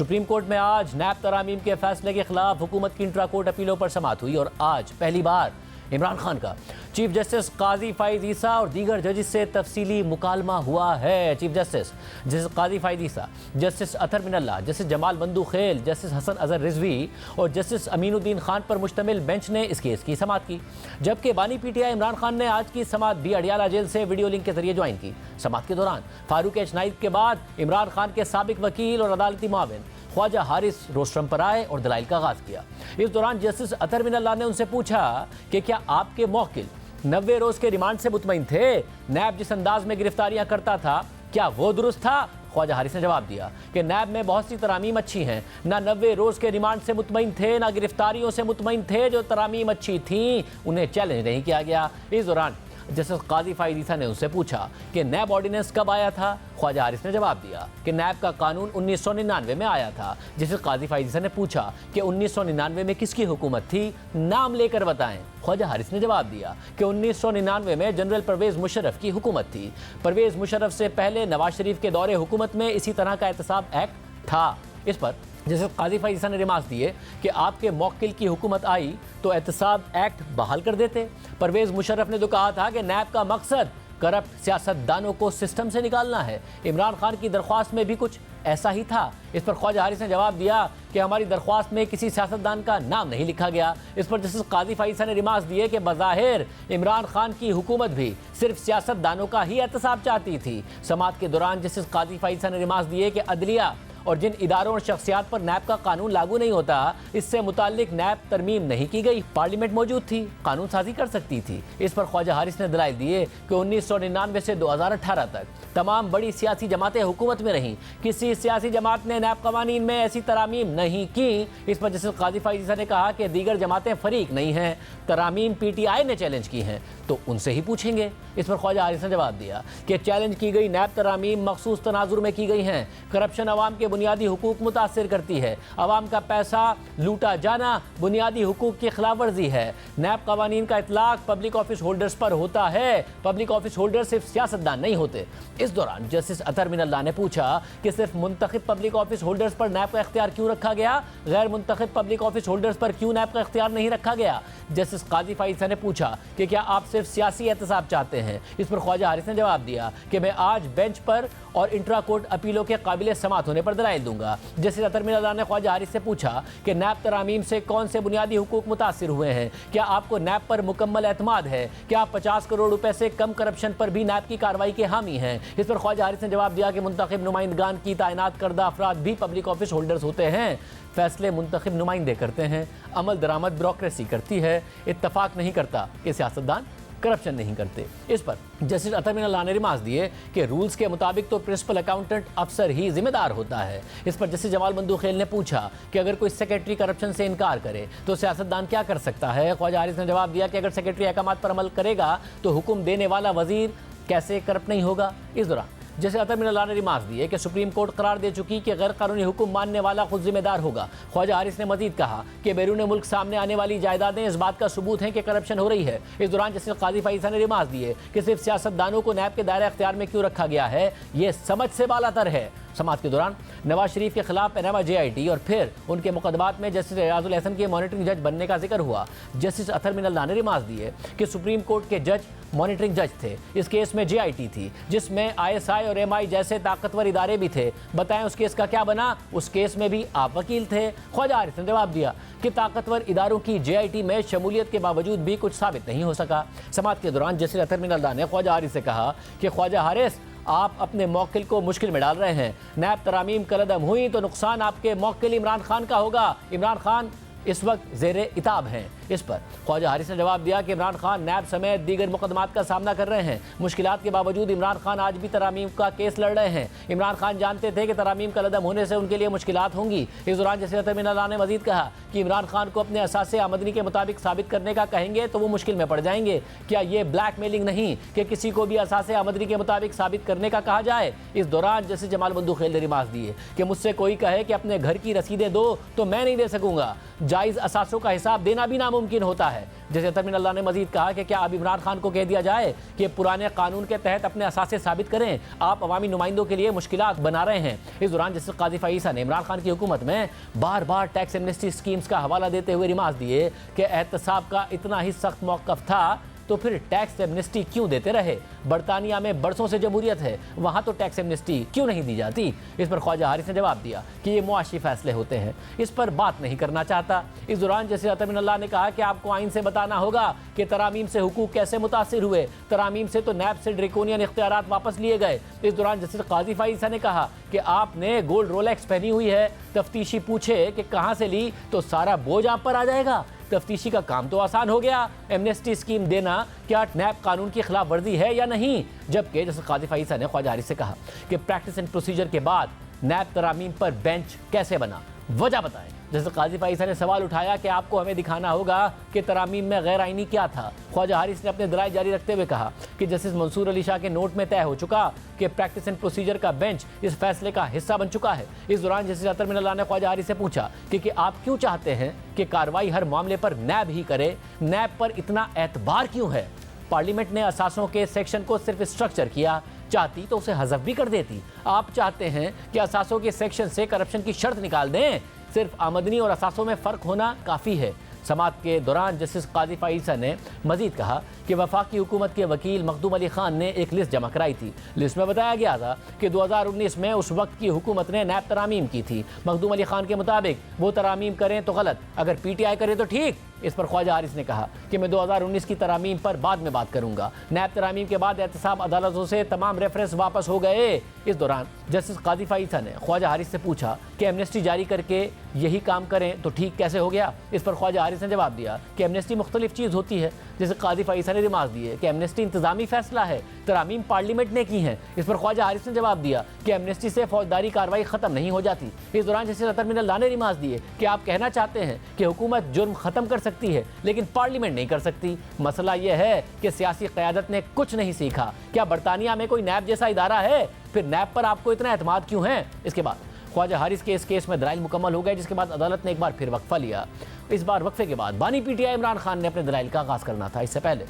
Supreme court में आज नैब तरामीम के फैसले के खिलाफ हुकूमत की इंट्रा कोर्ट अपीलों पर समाअत हुई और आज पहली बार इमरान खान का चीफ जस्टिस काजी फाइज ईसा और दीगर जजेस से तफसीली मुकालमा हुआ है। चीफ जस्टिस काजी फाइज ईसा, जस्टिस अतर मिनल्ला, जस्टिस जमाल बंदूखेल, जस्टिस हसन अजहर रिजवी और जस्टिस अमीनुद्दीन खान पर मुश्तमिल बेंच ने इस केस की समाअत की, जबकि बानी पीटीआई इमरान खान ने आज की समाअत भी अडियाला जेल से वीडियो लिंक के जरिए ज्वाइन की। समाअत के दौरान फारूक एच नाइब के बाद इमरान खान के साबिक वकील और अदालती मुआविन ख्वाजा हारिस रोस्ट्रम पर आए और दलाइल का आगाज किया। इस दौरान जस्टिस अतर मिनल्ला ने उनसे पूछा कि क्या आपके मौकिल 90 रोज के रिमांड से मुतमईन थे? नैब जिस अंदाज में गिरफ्तारियां करता था क्या वो दुरुस्त था? ख्वाजा हारिस ने जवाब दिया कि नैब में बहुत सी तरामीम अच्छी हैं, ना 90 रोज के रिमांड से मुतमईन थे, ना गिरफ्तारियों से मुतमईन थे। जो तरामीम अच्छी थी उन्हें चैलेंज नहीं किया गया। इस दौरान जस्टिस काजी फाइज ईसा ने उससे पूछा कि नैब ऑर्डिनेंस कब आया था? ख्वाजा हारिस ने जवाब दिया कि नैब का कानून 1999 में आया था। जस्टिस काजी फाइज ईसा ने पूछा कि 1999 में किसकी हुकूमत थी, नाम लेकर बताएं। ख्वाजा हारिस ने जवाब दिया कि 1999 में जनरल परवेज मुशर्रफ की हुकूमत थी। परवेज मुशर्रफ से पहले नवाज शरीफ के दौरे हुकूमत में इसी तरह का एहतसाब एक्ट था। इस पर जैसे काजी फाइज ईसा ने रिमार्क्स दिए कि आपके मौकिल की हुकूमत आई तो एहतसाब एक्ट बहाल कर देते। परवेज मुशर्रफ ने तो कहा था कि नैब का मकसद करप्ट सियासतदानों को सिस्टम से निकालना है। इमरान खान की दरख्वास्त में भी कुछ ऐसा ही था। इस पर ख्वाजा हारिस ने जवाब दिया कि हमारी दरख्वास्त में किसी सियासतदान का नाम नहीं लिखा गया। इस पर जस्टिस काजी फाइज ईसा ने रिमार्क्स दिए कि बज़ाहिर इमरान खान की हुकूमत भी सिर्फ सियासतदानों का ही एहतसाब चाहती थी। समाअत के दौरान जस्टिस काजी फाइज ईसा ने रिमार्क्स दिए कि अदलिया और जिन इदारों और शख्सियात पर नैब का कानून लागू नहीं होता, इससे मुताल्लिक नैब तरमीम नहीं की गई। पार्लियामेंट मौजूद थी, कानून साजी कर सकती थी। इस पर ख्वाजा हारिस ने दलाइल दिए कि 1999 से 2018 तक तमाम बड़ी सियासी जमातें हुकूमत में रहीं, किसी सियासी जमात ने नैब कवानीन में ऐसी तरामीम नहीं की। इस पर जस्टिस काजी फाइज ईसा ने कहा कि दीगर जमातें फरीक नहीं हैं, तरामीम पीटीआई ने चैलेंज की हैं तो उनसे ही पूछेंगे। इस पर ख्वाजा हारिस ने जवाब दिया कि चैलेंज की गई नैब तरामीम मखसूस तनाजुर में की गई हैं। करप्शन अवाम के बुनियादी हुकूक मुतासिर करती है। अवाम का पैसा लूटा जाना बुनियादी हुकूक की खिलाफ वर्जी है। नैब कवानीन का इतलाक पब्लिक ऑफिस होल्डर्स पर होता है। पब्लिक ऑफिस होल्डर सिर्फ सियासतदान नहीं होते। इस दौरान जस्टिस अतर मिनल्ला ने पूछा कि सिर्फ मुंतखब पब्लिक ऑफिस होल्डर्स पर नैब का इख्तियार क्यों रखा गया, गैर मुंतखब पब्लिक ऑफिस होल्डर्स पर क्यों नैब का इख्तियार नहीं रखा गया। जस्टिस काजी फाइज ईसा ने पूछा कि क्या आप सिर्फ सियासी एहतसाब चाहते हैं। इस पर ख्वाजा हारिस ने जवाब दिया कि मैं आज बेंच पर और इंट्रा कोर्ट अपीलों के काबिल समाअत होने पर दलाइल दूंगा। जस्टिस अतर मिनल्ला ने ख्वाजा हारिस से पूछा कि नैब तरामीम से कौन से बुनियादी हुकूक मुतासिर हुए हैं, क्या आपको नैब पर मुकम्मल एतमाद है, क्या आप 50 करोड़ रुपए से कम करप्शन पर भी नैब की कार्रवाई के हामी हैं। इस पर ख्वाजा हारिस ने जवाब दिया कि मुंतखब नुमाइंदगान की तैनात करदा अफराद भी पब्लिक ऑफिस होल्डर्स होते हैं। फैसले मुंतखब नुमाइंदे करते हैं, अमल दरामद ब्यूरोक्रेसी करती है, इत्तफाक नहीं करता कि सियासतदान करप्शन नहीं करते। इस पर जस्टिस अतर मिनल्ला ने रिमार्क्स दिए कि रूल्स के मुताबिक तो प्रिंसिपल अकाउंटेंट अफसर ही जिम्मेदार होता है। इस पर जस्टिस जमाल बंदूखेल ने पूछा कि अगर कोई सेक्रेटरी करप्शन से इनकार करे तो सियासतदान क्या कर सकता है। ख्वाजा हारिस ने जवाब दिया कि अगर सेक्रेटरी अहकामात पर अमल करेगा तो हुक्म देने वाला वजीर कैसे करप्ट नहीं होगा। इस दौरान जैसे अतर मिनल्ला ने रिमार्क्स दिए कि सुप्रीम कोर्ट करार दे चुकी कि गैर कानूनी हुक्म मानने वाला खुद जिम्मेदार होगा। ख्वाजा हारिस ने मजीद कहा कि बैरून मुल्क सामने आने वाली जायदादें इस बात का सबूत हैं कि करप्शन हो रही है। इस दौरान जस्टिस काजी फाइज ईसा ने रिमार्क्स दिए कि सिर्फ सियासतदानों को नैब के दायरे अख्तियार में क्यों रखा गया है, ये समझ से बालातर है। समाअत के दौरान नवाज शरीफ के खिलाफ पनामा JIT और फिर उनके मुकदमात में जस्टिस रियाजुल हसन के मॉनिटरिंग जज बनने का जिक्र हुआ। जस्टिस अतर मिनल्ला ने रिमार्क्स दिए कि सुप्रीम कोर्ट के जज मॉनिटरिंग जज थे। इस केस में JIT थी जिसमें ISI और MI जैसे ताकतवर इदारे भी थे। बताएं उस केस का क्या बना? उस केस में भी आप वकील थे। ख्वाजा हारिस ने जवाब दिया कि ताकतवर इदारों की JIT में शमूलियत के बावजूद भी कुछ साबित नहीं हो सका। समाअत के दौरान जस्टिस अतर मिनल्ला ने ख्वाजा हारिस से कहा कि ख्वाजा हारिस आप अपने मौकिल को मुश्किल में डाल रहे हैं। नैब तरामीम कलअदम हुई तो नुकसान आपके मौकिल इमरान खान का होगा। इमरान खान इस वक्त ज़ेरे इताब हैं। इस पर ख्वाजा हारिस ने जवाब दिया कि इमरान खान नैब समेत दीगर मुकदमात का सामना कर रहे हैं। मुश्किलात के बावजूद इमरान खान आज भी तरामीम का केस लड़ रहे हैं। इमरान खान जानते थे कि तरामीम का लदम होने से उनके लिए मुश्किलात होंगी। इस दौरान जस्टिस अतर मिनल्ला ने मजीद कहा कि इमरान खान को अपने असासे आमदनी के मुताबिक साबित करने का कहेंगे तो वो मुश्किल में पड़ जाएंगे। क्या ये ब्लैकमेलिंग नहीं कि किसी को भी असासे आमदनी के मुताबिक साबित करने का कहा जाए। इस दौरान जस्टिस जमाल बंदूखेल ने रिमार्क्स दिए कि मुझसे कोई कहे कि अपने घर की रसीदें दो तो मैं नहीं दे सकूंगा। जायज़ असासों का हिसाब देना भी नामुमकिन होता है। जैसे अतर मिन अल्लाह ने मजीद कहा कि क्या अब इमरान खान को कह दिया जाए कि पुराने कानून के तहत अपने असासे साबित करें, आप अवामी नुमाइंदों के लिए मुश्किलात बना रहे हैं। इस दौरान जस्टिस काजी फ़ाइज़ ने इमरान खान की हुकूमत में बार बार टैक्स एमनेस्टी स्कीम्स का हवाला देते हुए रिमार्क दिए कि एहतसाब का इतना ही सख्त मौक़िफ़ था तो फिर टैक्स एमनेस्टी क्यों देते रहे? बरतानिया में बरसों से जमहूरियत है, वहाँ तो टैक्स एमनेस्टी क्यों नहीं दी जाती? इस पर ख्वाजा हारिस ने जवाब दिया कि ये मुआशी फैसले होते हैं, इस पर बात नहीं करना चाहता। इस दौरान जैसे अतर मिन अल्लाह ने कहा कि आपको आइन से बताना होगा कि तरामीम से हुकूक कैसे मुतासिर हुए। तरामीम से तो नैब से ड्रेकोनियन इख्तियारात वापस लिए गए। इस दौरान जस्टिस काजी फ़ाइज़ ने कहा कि आपने गोल्ड रोलेक्स पहनी हुई है, तफ्तीशी पूछे कि कहाँ से ली तो सारा बोझ आप पर आ जाएगा। तफ्तीशी का काम तो आसान हो गया, एमनेस्टी स्कीम देना क्या नैब कानून की खिलाफ वर्जी है या नहीं? जबकि जैसे काजी फ़ाइज़ ने ख्वाजा हारिस से कहा कि प्रैक्टिस एंड प्रोसीजर के बाद नैब तरामीम पर बेंच कैसे बना, वजह बताएं। जैसे काजी फ़ाइज़ ने सवाल उठाया कि आपको हमें दिखाना होगा कि तरामीम में गैर आइनी क्या था। ख्वाजा हारिस ने अपने दलाइल जारी रखते हुए कहा कि जस्टिस मंसूर अली शाह के नोट में तय हो चुका कि प्रैक्टिस एंड प्रोसीजर का बेंच इस फैसले का हिस्सा बन चुका है। इस दौरान जस्टिस अतर मिन अल्लाह ने ख्वाजा हारिस से पूछा कि आप क्यों चाहते हैं कि कार्रवाई हर मामले पर नैब ही करे, नैब पर इतना एतबार क्यों है? पार्लियामेंट ने असासों के सेक्शन को सिर्फ स्ट्रक्चर किया, चाहती तो उसे हज़फ भी कर देती। आप चाहते हैं कि असासों के सेक्शन से करप्शन की शर्त निकाल दें, सिर्फ आमदनी और असासों में फ़र्क होना काफ़ी है। समाअत के दौरान जस्टिस काजी फ़ाइज़ ने मजीद कहा कि वफाकी हुकूमत के वकील मखदूम अली खान ने एक लिस्ट जमा कराई थी। लिस्ट में बताया गया था कि 2019 में उस वक्त की हुकूमत ने नैब तरामीम की थी। मखदूम अली खान के मुताबिक वो तरामीम करें तो गलत, अगर PTI करे तो ठीक। इस पर ख्वाजा हारिस ने कहा कि मैं 2019 की तरामीम पर बाद में बात करूंगा। नैब तरामीम के बाद एहतसाब अदालतों से तमाम रेफरेंस वापस हो गए। इस दौरान जस्टिस काजी फ़ाइज़ ने ख्वाजा हारिस से पूछा कि एमनेस्टी जारी करके यही काम करें तो ठीक कैसे हो गया? इस पर ख्वाजा हारिस ने जवाब दिया कि एमनेस्टी मुख्तलिफ चीज़ होती है। जैसे काजी फ़ाइज़ ने रिमार्क दिए कि एमनेस्टी इंतजामी फैसला है, तरामीम पार्लियामेंट ने की हैं। इस पर ख्वाजा हारिस ने जवाब दिया कि एमनेस्टी से फौजदारी कार्रवाई ख़त्म नहीं हो जाती। इस दौरान जस्टिस अतर मिन अल्लाह ने रिमार्क दिए कि आप कहना चाहते हैं कि हुकूमत जुर्म ख़त्म कर सकती है लेकिन पार्लियामेंट नहीं कर सकती। मसला यह है कि सियासी क़यादत ने कुछ नहीं सीखा। क्या बरतानिया में कोई नैब जैसा इदारा है? फिर नैब पर आपको इतना एतमाद क्यों है? इसके बाद ख्वाजा हारिस के इस केस में दलाइल मुकम्मल हो गए, जिसके बाद अदालत ने एक बार फिर वक्फा लिया। इस बार वक्फे के बाद बानी PTI इमरान खान ने अपने दलाइल का आगाज़ करना था। इससे पहले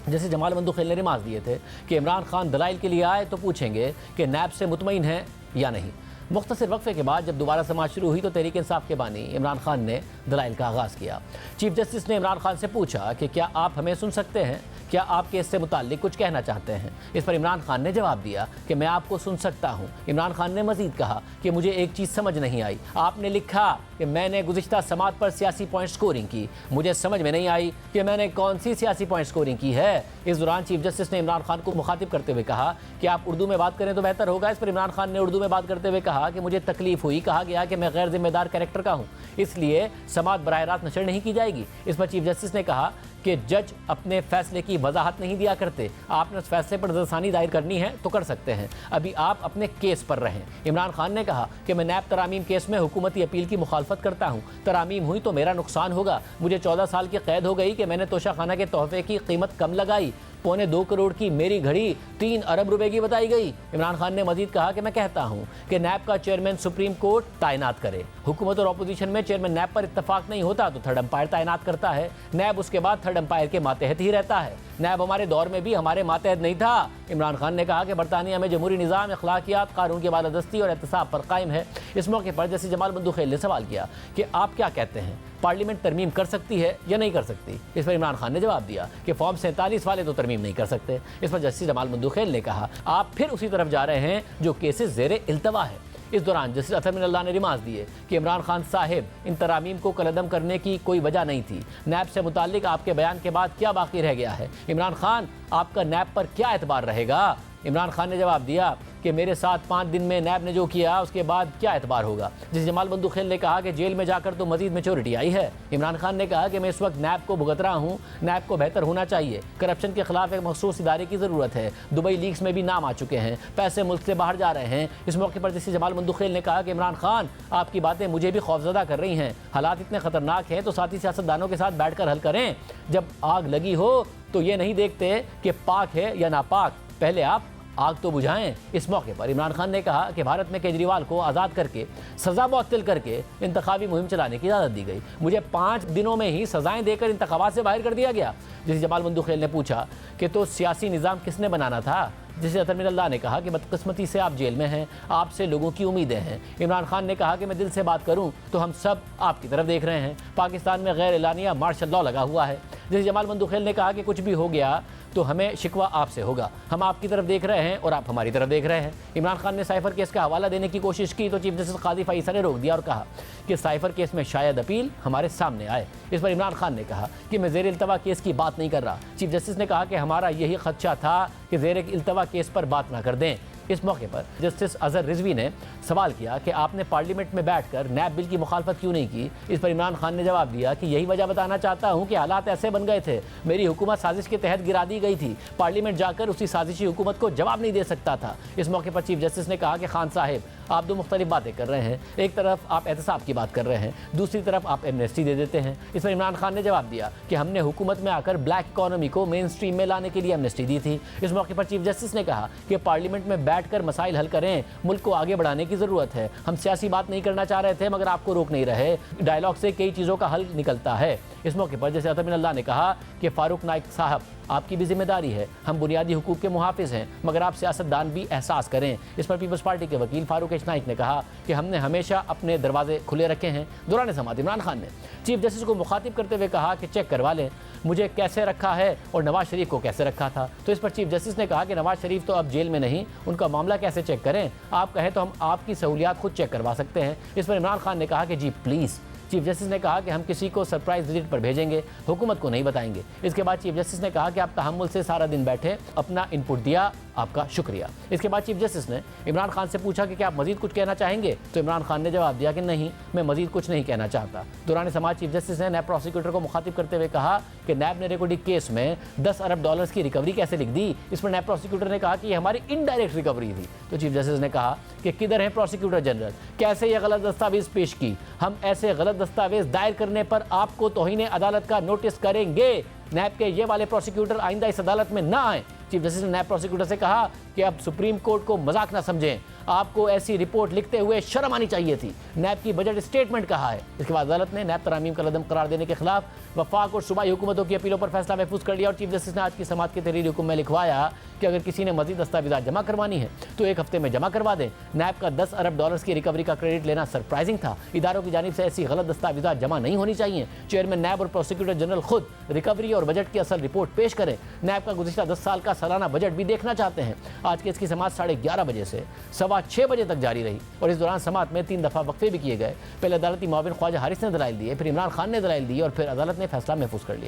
जैसे जमाल बंदूखेल ने रिमार्क दिए थे कि इमरान खान दलाइल के लिए आए तो पूछेंगे कि नैब से मुतमईन है या नहीं। मुख्तसर वक्फे के बाद जब दोबारा समाअत शुरू हुई तो तहरीक इंसाफ के बानी इमरान खान ने दलाइल का आगाज़ किया। चीफ जस्टिस ने इमरान खान से पूछा कि क्या आप हमें सुन सकते हैं, क्या आप केस से मुताल्लिक कुछ कहना चाहते हैं? इस पर इमरान खान ने जवाब दिया कि मैं आपको सुन सकता हूँ। इमरान खान ने मजीद कहा कि मुझे एक चीज़ समझ नहीं आई, आपने लिखा कि मैंने गुज़िश्ता समाअत पर सियासी पॉइंट स्कोरिंग की, मुझे समझ में नहीं आई कि मैंने कौन सी सियासी पॉइंट स्कोरिंग की है। इस दौरान चीफ जस्टिस ने इमरान खान को मुखातिब करते हुए कहा कि आप उर्दू में बात करें तो बेहतर होगा। इस पर इमरान खान ने उर्दू में बात करते हुए कहा कि मुझे तकलीफ हुई, कहा गया कि मैं गैर जिम्मेदार कैरेक्टर का हूँ, इसलिए समाअत बराह रास्त नशर नहीं की जाएगी। इस पर चीफ जस्टिस ने कहा कि जज अपने फैसले की वजाहत नहीं दिया करते, आपने उस फैसले पर नज़रसानी दायर करनी है तो कर सकते हैं, अभी आप अपने केस पर रहें। इमरान खान ने कहा कि मैं नैब तरामीम केस में हुकूमती अपील की मुखालफत करता हूँ, तरामीम हुई तो मेरा नुकसान होगा, मुझे 14 साल की कैद हो गई कि मैंने तोशाखाना के तोहफे की कीमत कम लगाई, 2.25 करोड़ की मेरी घड़ी 3 अरब रुपए की बताई गई। इमरान खान ने मजीद कहा कि मैं कहता हूँ कि नैब का चेयरमैन सुप्रीम कोर्ट तैनात करे, हुकूमत और अपोजिशन में चेयरमैन नैब पर इत्तफाक नहीं होता तो थर्ड अंपायर तैनात करता है, नैब उसके बाद थर्ड अंपायर के मातहत ही रहता है। नैब हमारे दौर में भी हमारे मातहत नहीं था। इमरान खान ने कहा कि बरतानिया में जमहूरी निज़ाम, अखलाकियात, कानून की बालादस्ती और एहतसाब पर कायम है। इस मौके पर जैसे जमाल बंदूखेल ने सवाल किया कि आप क्या कहते हैं, पार्लियामेंट तरमीम कर सकती है या नहीं कर सकती? इस पर इमरान खान ने जवाब दिया कि फॉर्म 47 वाले तो तरमीम नहीं कर सकते। इस पर जस्टिस जमाल बंदूखेल ने कहा आप फिर उसी तरफ जा रहे हैं जो केसेस ज़ेरे इल्तवा है। इस दौरान जस्टिस अतर मिन अल्लाह ने रिमार्क दिए कि इमरान खान साहिब, इन तरामीम को कलअदम करने की कोई वजह नहीं थी। नैब से मुताल्लिक आपके बयान के बाद क्या बाकी रह गया है? इमरान खान, आपका नैब पर क्या एतबार रहेगा? इमरान खान ने जवाब दिया कि मेरे साथ 5 दिन में नैब ने जो किया उसके बाद क्या एतबार होगा। जिस जमाल बंदूखेल ने कहा कि जेल में जाकर तो मजीद मेच्योरिटी आई है। इमरान खान ने कहा कि मैं इस वक्त नैब को भुगत रहा हूँ, नैब को बेहतर होना चाहिए, करप्शन के खिलाफ एक मखसूस इदारे की ज़रूरत है, दुबई लीक्स में भी नाम आ चुके हैं, पैसे मुल्क से बाहर जा रहे हैं। इस मौके पर जैसे जमाल बंदूखेल ने कहा कि इमरान खान, आपकी बातें मुझे भी खौफजदा कर रही हैं, हालात इतने ख़तरनाक हैं तो साथी सियासतदानों के साथ बैठ कर हल करें। जब आग लगी हो तो ये नहीं देखते कि पाक है या नापाक, पहले आप आग तो बुझाएं। इस मौके पर इमरान खान ने कहा कि भारत में केजरीवाल को आज़ाद करके सज़ा मुअत्तल करके इंतखाबी मुहिम चलाने की इजाज़त दी गई। मुझे 5 दिनों में ही सज़ाएं देकर इंतखाबात से बाहर कर दिया गया। जिसे जमाल बंदूखेल ने पूछा कि तो सियासी निज़ाम किसने बनाना था, जिसे अतर मिनल्लाह ने कहा कि बदकिस्मती से आप जेल में हैं, आपसे लोगों की उम्मीदें हैं। इमरान खान ने कहा कि मैं दिल से बात करूं तो हम सब आपकी तरफ देख रहे हैं। पाकिस्तान में गैर एलानिया मार्शल लॉ लगा हुआ है। जिसे जमाल बंदूखेल ने कहा कि कुछ भी हो गया तो हमें शिकवा आपसे होगा, हम आपकी तरफ देख रहे हैं और आप हमारी तरफ देख रहे हैं। इमरान खान ने साइफर केस का हवाला देने की कोशिश की तो चीफ जस्टिस काजी फाइसा ने रोक दिया और कहा कि साइफर केस में शायद अपील हमारे सामने आए। इस पर इमरान खान ने कहा कि मैं ज़ेर इल्तवा केस की बात नहीं कर रहा। चीफ जस्टिस ने कहा कि हमारा यही खदशा था कि ज़ेर इल्तवा केस पर बात ना कर दें। इस मौके पर जस्टिस अजहर रिजवी ने सवाल किया कि आपने पार्लियामेंट में बैठकर नैब बिल की मुखालफत क्यों नहीं की। इस पर इमरान खान ने जवाब दिया कि यही वजह बताना चाहता हूं कि हालात ऐसे बन गए थे, मेरी हुकूमत साजिश के तहत गिरा दी गई थी, पार्लियामेंट जाकर उसी साजिशी हुकूमत को जवाब नहीं दे सकता था। इस मौके पर चीफ जस्टिस ने कहा कि खान साहिब आप दो मुख्तलिफ बातें कर रहे हैं, एक तरफ आप एहतसाब की बात कर रहे हैं, दूसरी तरफ आप एमनेस्टी दे देते हैं। इस पर इमरान खान ने जवाब दिया कि हमने हुकूमत में आकर ब्लैक इकॉनमी को मेन स्ट्रीम में लाने के लिए एमनेस्टी दी थी। इस मौके पर चीफ जस्टिस ने कहा कि पार्लियामेंट में बैठकर मसाइल हल करें, मुल्क को आगे बढ़ाने की ज़रूरत है। हम सियासी बात नहीं करना चाह रहे थे मगर आपको रोक नहीं रहे, डायलॉग से कई चीज़ों का हल निकलता है। इस मौके पर जैसे अतर मिनल्लाह ने कहा कि फारूक नाइक साहब आपकी भी जिम्मेदारी है, हम बुनियादी हुकूक के मुहाफिज हैं मगर आप सियासतदान भी एहसास करें। इस पर पीपल्स पार्टी के वकील फारूक एच नाइक ने कहा कि हमने हमेशा अपने दरवाजे खुले रखे हैं। दौरान समात इमरान खान ने चीफ जस्टिस को मुखातिब करते हुए कहा कि चेक करवा लें मुझे कैसे रखा है और नवाज शरीफ को कैसे रखा था। तो इस पर चीफ जस्टिस ने कहा कि नवाज शरीफ तो अब जेल में नहीं, उनका मामला कैसे चेक करें, आप कहें तो हम आपकी सहूलियात खुद चेक करवा सकते हैं। इस पर इमरान खान ने कहा कि जी प्लीज़। चीफ जस्टिस ने कहा कि हम किसी को सरप्राइज विजिट पर भेजेंगे, हुकूमत को नहीं बताएंगे। इसके बाद चीफ जस्टिस ने कहा कि आप तहम्मुल से सारा दिन बैठे, अपना इनपुट दिया, आपका शुक्रिया। इसके बाद चीफ जस्टिस ने इमरान खान से पूछा कि क्या आप मजीद कुछ कहना चाहेंगे, तो इमरान खान ने जवाब दिया कि नहीं, मैं मजीद कुछ नहीं कहना चाहता। दौरान समाज चीफ जस्टिस ने नैब प्रोसिक्यूटर को मुखातिब करते हुए कहा कि नैब ने रेकॉर्डिंग केस में 10 अरब डॉलर्स की रिकवरी कैसे लिख दी। इस पर नैब प्रोसिक्यूटर ने कहा कि यह हमारी इनडायरेक्ट रिकवरी थी। तो चीफ जस्टिस ने कहा कि किधर है प्रोसिक्यूटर जनरल, कैसे ये गलत दस्तावेज पेश की, हम ऐसे गलत दस्तावेज दायर करने पर आपको तौहीन अदालत का नोटिस करेंगे। नैब के ये वाले प्रोसिक्यूटर आइंदा इस अदालत में ना आए। चीफ जस्टिस ने नैब प्रोसिक्यूटर से कहा कि अब सुप्रीम कोर्ट को मजाक ना समझें, आपको ऐसी रिपोर्ट लिखते हुए शर्म आनी चाहिए थी। नैब की बजट स्टेटमेंट कहा है। इसके बाद अदालत ने नैब तरामीम का लदम करार देने के खिलाफ वफाक और सूबाई हुकूमतों की अपीलों पर फैसला महफूज कर लिया और चीफ जस्टिस ने आज की समात के तहरीरी हुक्म में लिखवाया कि अगर किसी ने मजीद दस्तावेज़ात जमा करवानी है तो 1 हफ्ते में जमा करवा दें। नैब का 10 अरब डॉलर्स की रिकवरी का क्रेडिट लेना सरप्राइजिंग था। इदारों की जानिब से ऐसी गलत दस्तावेज़ात जमा नहीं होनी चाहिए। चेयरमैन नैब और प्रोसिक्यूटर जनरल खुद रिकवरी और बजट की असल रिपोर्ट पेश करें। नैब का गुज़िश्ता 10 साल का सालाना बजट भी देखना चाहते हैं। आज केस की समात 11:30 बजे से 6:15 बजे तक जारी रही और इस दौरान समात में 3 दफ़ा वक्फे भी किए गए। पहले अदालती मुआविन ख्वाजा हारिस ने दलाइल दिए, फिर इमरान खान ने दलाइल दिए और फिर अदालत ने फैसला महफूज कर लिया।